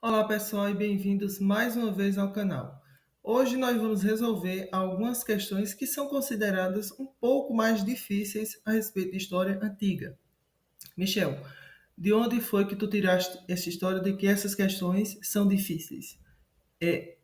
Olá pessoal e bem-vindos mais uma vez ao canal. Hoje nós vamos resolver algumas questões que são consideradas um pouco mais difíceis a respeito de história antiga. Michel, de onde foi que tu tiraste essa história de que essas questões são difíceis?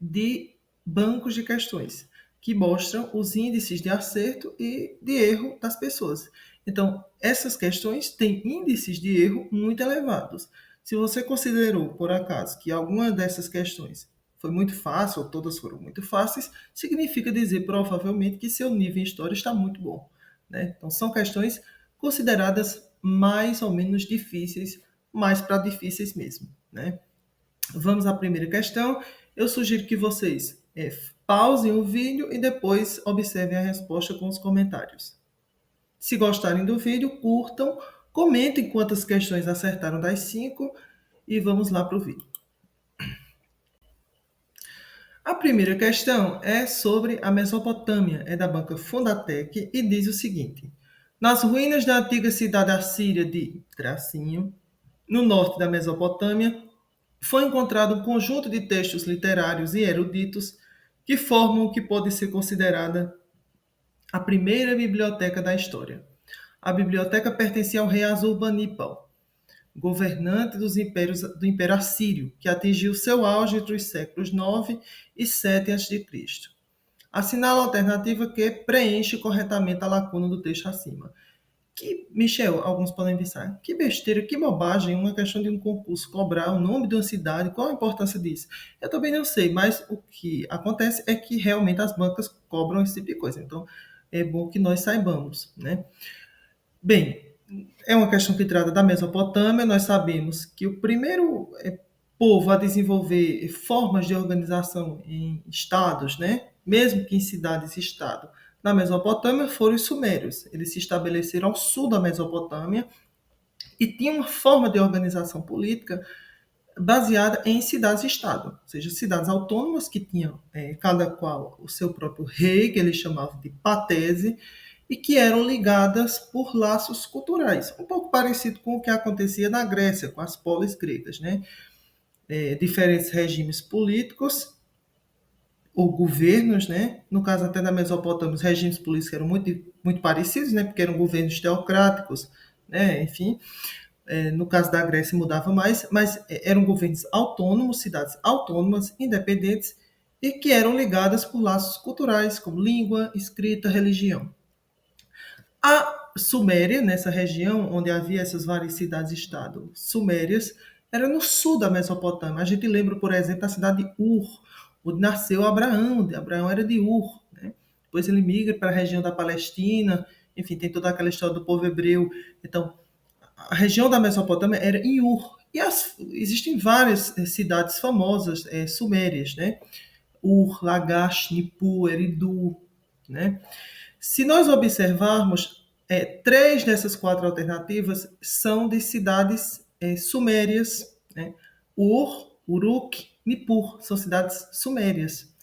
De bancos de questões que mostram os índices de acerto e de erro das pessoas. Então, essas questões têm índices de erro muito elevados. Se você considerou, por acaso, que alguma dessas questões foi muito fácil, ou todas foram muito fáceis, significa dizer provavelmente que seu nível em história está muito bom. Né? Então, são questões consideradas mais ou menos difíceis, mais para difíceis mesmo. Né? Vamos à primeira questão. Eu sugiro que vocês pausem o vídeo e depois observem a resposta com os comentários. Se gostarem do vídeo, curtam, comentem quantas questões acertaram das 5 e vamos lá para o vídeo. A primeira questão é sobre a Mesopotâmia, é da banca Fundatec e diz o seguinte: nas ruínas da antiga cidade assíria de Tracinho, no norte da Mesopotâmia, foi encontrado um conjunto de textos literários e eruditos que formam o que pode ser considerada a primeira biblioteca da história. A biblioteca pertencia ao rei Assurbanipal, governante do Império Assírio, que atingiu seu auge entre os séculos 9 e 7 a.C. Assinala a alternativa que preenche corretamente a lacuna do texto acima. Que, Michel, alguns podem pensar, que besteira, que bobagem, uma questão de um concurso cobrar o nome de uma cidade, qual a importância disso? Eu também não sei, mas o que acontece é que realmente as bancas cobram esse tipo de coisa, então é bom que nós saibamos, né? Bem, é uma questão que trata da Mesopotâmia, nós sabemos que o primeiro povo a desenvolver formas de organização em estados, né? Mesmo que em cidades-estado, na Mesopotâmia foram os sumérios. Eles se estabeleceram ao sul da Mesopotâmia e tinham uma forma de organização política baseada em cidades-estado, ou seja, cidades autônomas que tinham cada qual o seu próprio rei, que eles chamavam de patese, e que eram ligadas por laços culturais, um pouco parecido com o que acontecia na Grécia, com as polis gregas, né? Diferentes regimes políticos ou governos, né? No caso até da Mesopotâmia, os regimes políticos eram muito parecidos, né? Porque eram governos teocráticos, né? Enfim, no caso da Grécia mudava mais, mas eram governos autônomos, cidades autônomas, independentes e que eram ligadas por laços culturais, como língua, escrita, religião. A Suméria, nessa região onde havia essas várias cidades-estado sumérias, era no sul da Mesopotâmia. A gente lembra, por exemplo, da cidade de Ur, onde nasceu Abraão. Abraão era de Ur. Né? Depois ele migra para a região da Palestina. Enfim, tem toda aquela história do povo hebreu. Então, a região da Mesopotâmia era em Ur. E existem várias cidades famosas sumérias, né? Ur, Lagash, Nippur, Eridu, né? Se nós observarmos, três dessas quatro alternativas são de cidades sumérias, né? Ur, Uruk, Nippur, são cidades sumérias.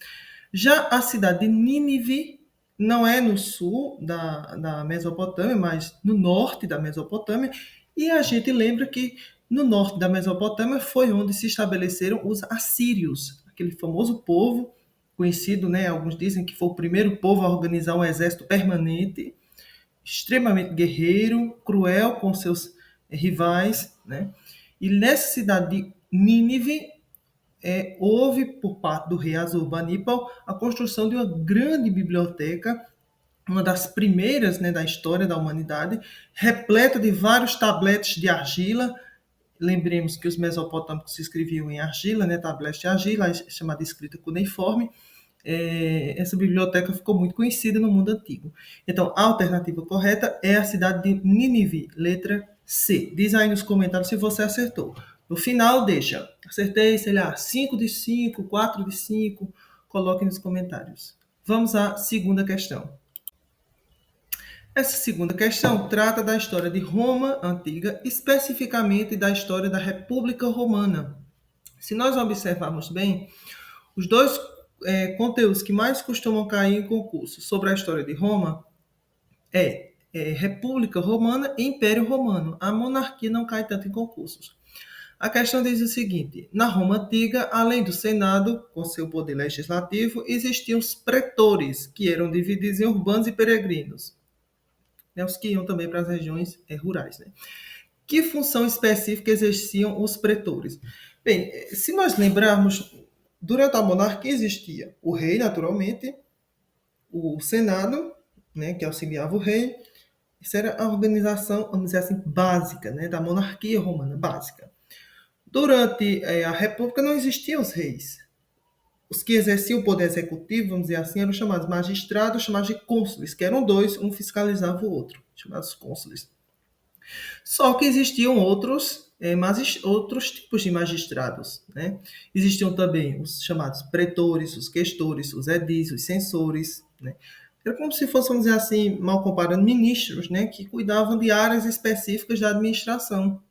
Já a cidade de Nínive não é no sul da Mesopotâmia, mas no norte da Mesopotâmia, e a gente lembra que no norte da Mesopotâmia foi onde se estabeleceram os assírios, aquele famoso povo conhecido, né? Alguns dizem que foi o primeiro povo a organizar um exército permanente, extremamente guerreiro, cruel com seus rivais, né? E nessa cidade de Nínive houve, por parte do rei Assurbanipal, a construção de uma grande biblioteca, uma das primeiras, né, da história da humanidade, repleta de vários tabletes de argila. Lembremos que os mesopotâmicos se escreviam em argila, né, tabletes de argila, chamada escrita cuneiforme. Essa biblioteca ficou muito conhecida no mundo antigo. Então, a alternativa correta é a cidade de Nínive, letra C. Diz aí nos comentários se você acertou. No final, deixa. Acertei, sei lá, 5 de 5, 4 de 5. Coloque nos comentários. Vamos à segunda questão. Essa segunda questão trata da história de Roma antiga, especificamente da história da República Romana. Se nós observarmos bem, os dois conteúdos que mais costumam cair em concurso sobre a história de Roma é República Romana e Império Romano. A monarquia não cai tanto em concursos. A questão diz o seguinte: na Roma antiga, além do Senado, com seu poder legislativo, existiam os pretores, que eram divididos em urbanos e peregrinos, né, os que iam também para as regiões rurais. Né? Que função específica exerciam os pretores? Bem, se nós lembrarmos, durante a monarquia existia o rei, naturalmente, o Senado, né, que auxiliava o rei. Isso era a organização, vamos dizer assim, básica, né, da monarquia romana, básica. Durante a República não existiam os reis. Os que exerciam o poder executivo, vamos dizer assim, eram chamados magistrados, chamados de cônsules, que eram dois, um fiscalizava o outro, chamados cônsules. Só que existiam outros tipos de magistrados. Né? Existiam também os chamados pretores, os questores, os edis, os censores. Né? Era como se fossem, vamos dizer assim, mal comparando, ministros, né? Que cuidavam de áreas específicas da administração.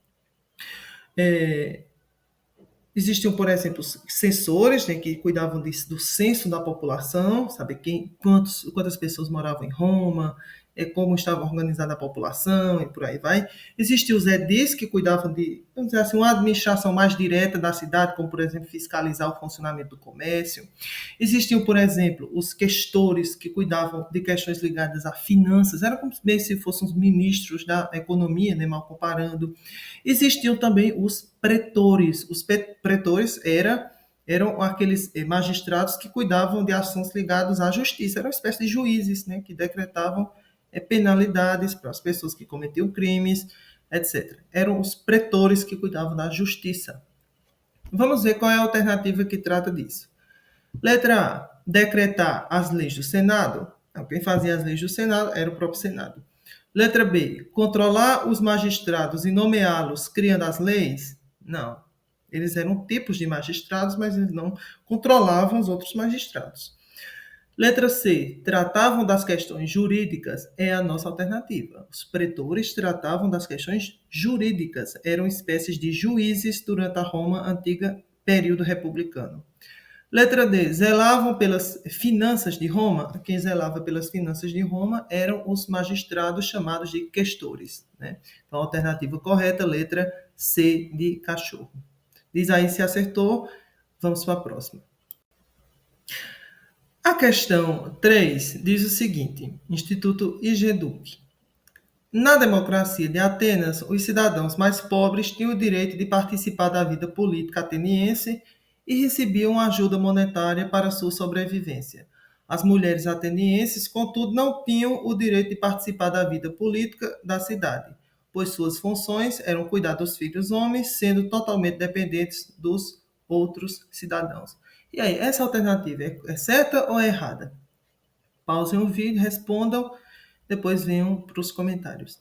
Existiam, por exemplo, os censores, né, que cuidavam do censo da população, saber quantas pessoas moravam em Roma, como estava organizada a população e por aí vai. Existiam os edis, que cuidavam de, vamos dizer assim, uma administração mais direta da cidade, como, por exemplo, fiscalizar o funcionamento do comércio. Existiam, por exemplo, os questores, que cuidavam de questões ligadas a finanças, era como se fossem os ministros da economia, né, mal comparando. Existiam também os pretores. Os pretores eram aqueles magistrados que cuidavam de assuntos ligados à justiça. Eram uma espécie de juízes, né, que decretavam penalidades para as pessoas que cometiam crimes, etc. Eram os pretores que cuidavam da justiça. Vamos ver qual é a alternativa que trata disso. Letra A, decretar as leis do Senado. Quem fazia as leis do Senado era o próprio Senado. Letra B, controlar os magistrados e nomeá-los criando as leis? Não. Eles eram tipos de magistrados, mas eles não controlavam os outros magistrados. Letra C, tratavam das questões jurídicas, é a nossa alternativa. Os pretores tratavam das questões jurídicas, eram espécies de juízes durante a Roma antiga, período republicano. Letra D, zelavam pelas finanças de Roma. Quem zelava pelas finanças de Roma eram os magistrados chamados de questores. Né? Então, a alternativa correta, letra C de cachorro. Diz aí se acertou, vamos para a próxima. A questão 3 diz o seguinte, Instituto IGEDUC. Na democracia de Atenas, os cidadãos mais pobres tinham o direito de participar da vida política ateniense e recebiam ajuda monetária para sua sobrevivência. As mulheres atenienses, contudo, não tinham o direito de participar da vida política da cidade, pois suas funções eram cuidar dos filhos homens, sendo totalmente dependentes dos outros cidadãos. E aí, essa alternativa é certa ou é errada? Pausem o vídeo, respondam, depois venham para os comentários.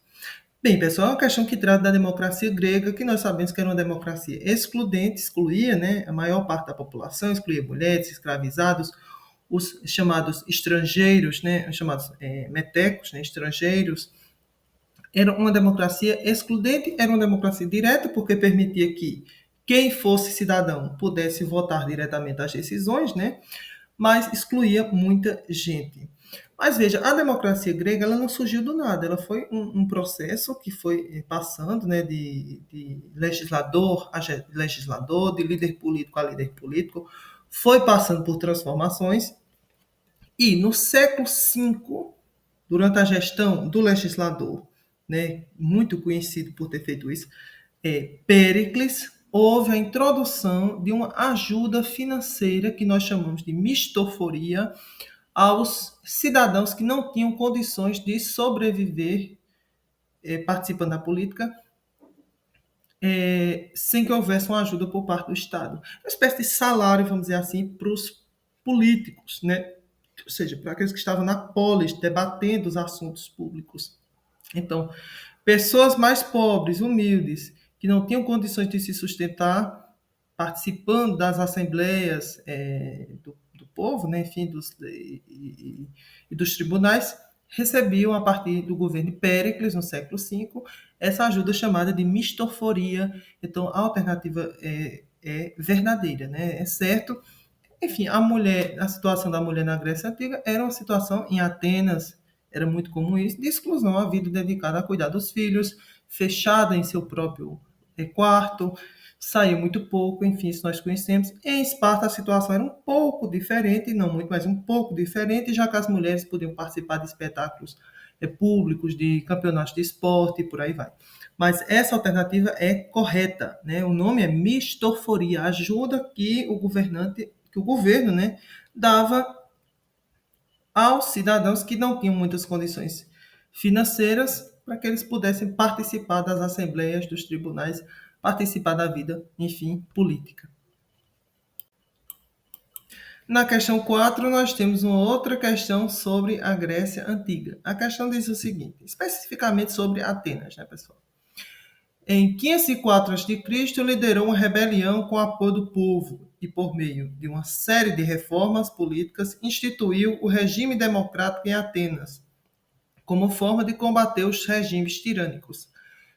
Bem, pessoal, é uma questão que trata da democracia grega, que nós sabemos que era uma democracia excludente, excluía, né, a maior parte da população, excluía mulheres, escravizados, os chamados estrangeiros, né, os chamados metecos, né, estrangeiros. Era uma democracia excludente, era uma democracia direta, porque permitia que quem fosse cidadão pudesse votar diretamente às decisões, né, mas excluía muita gente. Mas veja, a democracia grega ela não surgiu do nada, ela foi um processo que foi passando, né, de legislador a legislador, de líder político a líder político, foi passando por transformações e no século V, durante a gestão do legislador, né, muito conhecido por ter feito isso, Péricles, houve a introdução de uma ajuda financeira que nós chamamos de mistoforia aos cidadãos que não tinham condições de sobreviver participando da política sem que houvesse uma ajuda por parte do Estado. Uma espécie de salário, vamos dizer assim, para os políticos, né? Ou seja, para aqueles que estavam na polis, debatendo os assuntos públicos. Então, pessoas mais pobres, humildes, que não tinham condições de se sustentar, participando das assembleias do povo, né, enfim, e dos tribunais, recebiam, a partir do governo de Péricles, no século V, essa ajuda chamada de mistoforia. Então, a alternativa é verdadeira, né? É certo. Enfim, a situação da mulher na Grécia Antiga era uma situação, em Atenas, era muito comum isso, de exclusão, a vida dedicada a cuidar dos filhos, fechada em seu próprio quarto, saiu muito pouco, enfim, isso nós conhecemos. Em Esparta a situação era um pouco diferente, não muito, mas um pouco diferente, já que as mulheres podiam participar de espetáculos públicos, de campeonatos de esporte, e por aí vai. Mas essa alternativa é correta, né? O nome é mistoforia, ajuda que o governante, que o governo, né, dava aos cidadãos que não tinham muitas condições financeiras para que eles pudessem participar das assembleias, dos tribunais, participar da vida, enfim, política. Na questão 4, nós temos uma outra questão sobre a Grécia Antiga. A questão diz o seguinte, especificamente sobre Atenas, né, pessoal? Em 504 a.C., liderou uma rebelião com apoio do povo e, por meio de uma série de reformas políticas, instituiu o regime democrático em Atenas, como forma de combater os regimes tirânicos.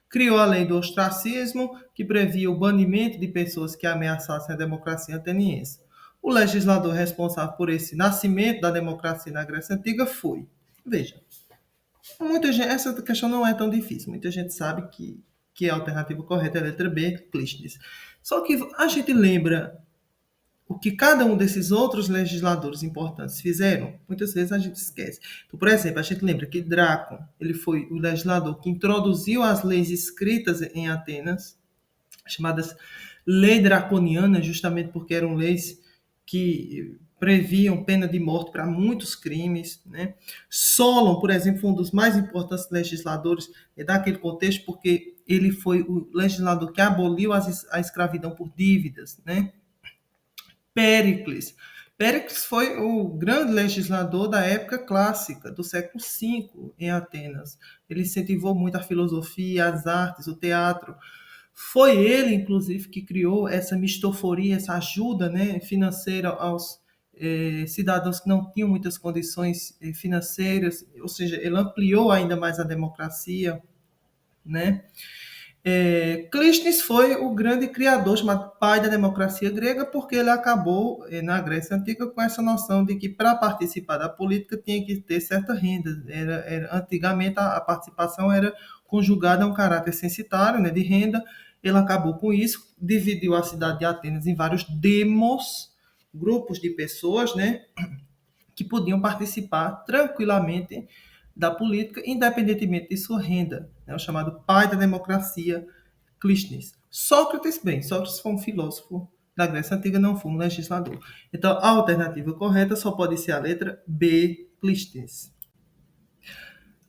Criou a lei do ostracismo, que previa o banimento de pessoas que ameaçassem a democracia ateniense. O legislador responsável por esse nascimento da democracia na Grécia Antiga foi, veja, muita gente, essa questão não é tão difícil, muita gente sabe que a alternativa correta é a letra B, Clístenes. Só que a gente lembra o que cada um desses outros legisladores importantes fizeram, muitas vezes a gente esquece. Então, por exemplo, a gente lembra que Drácon, ele foi o legislador que introduziu as leis escritas em Atenas, chamadas leis draconianas, justamente porque eram leis que previam pena de morte para muitos crimes, né? Solon, por exemplo, foi um dos mais importantes legisladores daquele contexto, porque ele foi o legislador que aboliu a escravidão por dívidas, né? Péricles. Péricles foi o grande legislador da época clássica, do século V, em Atenas. Ele incentivou muito a filosofia, as artes, o teatro. Foi ele, inclusive, que criou essa mistoforia, essa ajuda, né, financeira aos cidadãos que não tinham muitas condições financeiras, ou seja, ele ampliou ainda mais a democracia, né? Clístenes foi o grande criador, chamado pai da democracia grega, porque ele acabou, na Grécia Antiga, com essa noção de que para participar da política tinha que ter certa renda. Antigamente a participação era conjugada a um caráter censitário, né, de renda. Ele acabou com isso, dividiu a cidade de Atenas em vários demos, grupos de pessoas, né, que podiam participar tranquilamente da política, independentemente de sua renda, né, o chamado pai da democracia, Clístenes. Sócrates foi um filósofo da Grécia Antiga, não foi um legislador. Então, a alternativa correta só pode ser a letra B, Clístenes.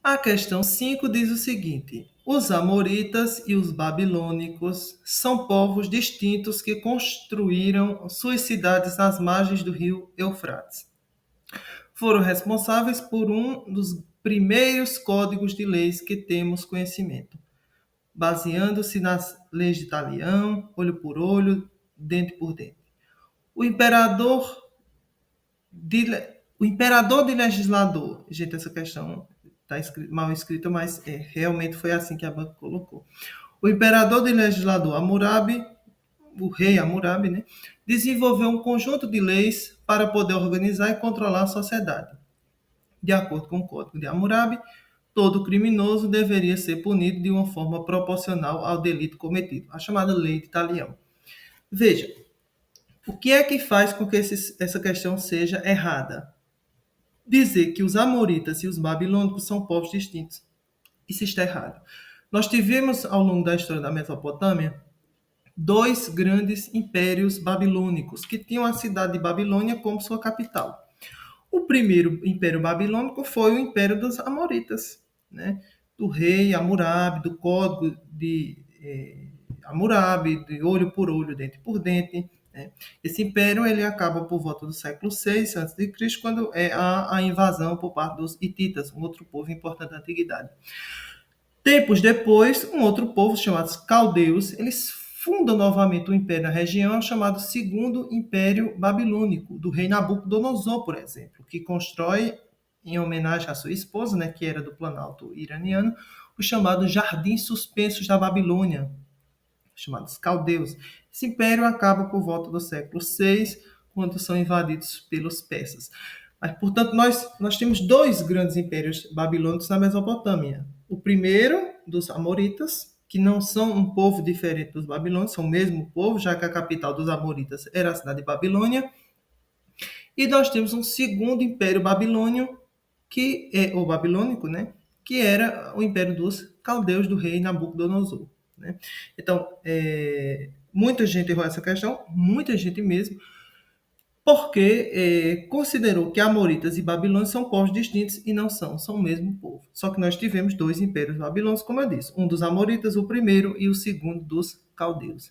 A questão 5 diz o seguinte: os amoritas e os babilônicos são povos distintos que construíram suas cidades nas margens do rio Eufrates. Foram responsáveis por um dos primeiros códigos de leis que temos conhecimento, baseando-se nas leis de talião, olho por olho, dente por dente. O imperador de, o imperador de legislador, gente, essa questão está mal escrita, mas realmente foi assim que a banca colocou. O imperador de legislador Hammurabi, o rei Hammurabi, né, desenvolveu um conjunto de leis para poder organizar e controlar a sociedade. De acordo com o Código de Hammurabi, todo criminoso deveria ser punido de uma forma proporcional ao delito cometido, a chamada lei de talião. Veja, o que é que faz com que essa questão seja errada? Dizer que os amoritas e os babilônicos são povos distintos. Isso está errado. Nós tivemos, ao longo da história da Mesopotâmia, dois grandes impérios babilônicos, que tinham a cidade de Babilônia como sua capital. O primeiro império babilônico foi o império dos amoritas, né? Do rei Hammurabi, do código de Hammurabi, de olho por olho, dente por dente. Né? Esse império ele acaba por volta do século VI a.C., quando há a invasão por parte dos hititas, um outro povo importante da antiguidade. Tempos depois, um outro povo chamado os caldeus, eles fundam novamente um império na região chamado Segundo Império Babilônico, do rei Nabucodonosor, por exemplo, que constrói, em homenagem à sua esposa, né, que era do Planalto iraniano, os chamados Jardins Suspensos da Babilônia, chamados caldeus. Esse império acaba por volta do século VI, quando são invadidos pelos persas. Mas, portanto, nós temos dois grandes impérios babilônicos na Mesopotâmia. O primeiro, dos amoritas, que não são um povo diferente dos babilônios, são o mesmo povo, já que a capital dos amoritas era a cidade de Babilônia. E nós temos um segundo império babilônio, que é o babilônico, né? Que era o império dos caldeus do rei Nabucodonosor. Né? Então, muita gente errou essa questão, muita gente mesmo, porque considerou que amoritas e babilônios são povos distintos e não são, são o mesmo povo. Só que nós tivemos dois impérios babilônicos, como eu disse, um dos amoritas, o primeiro, e o segundo dos caldeus.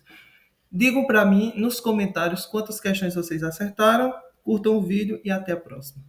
Digam para mim nos comentários quantas questões vocês acertaram, curtam o vídeo e até a próxima.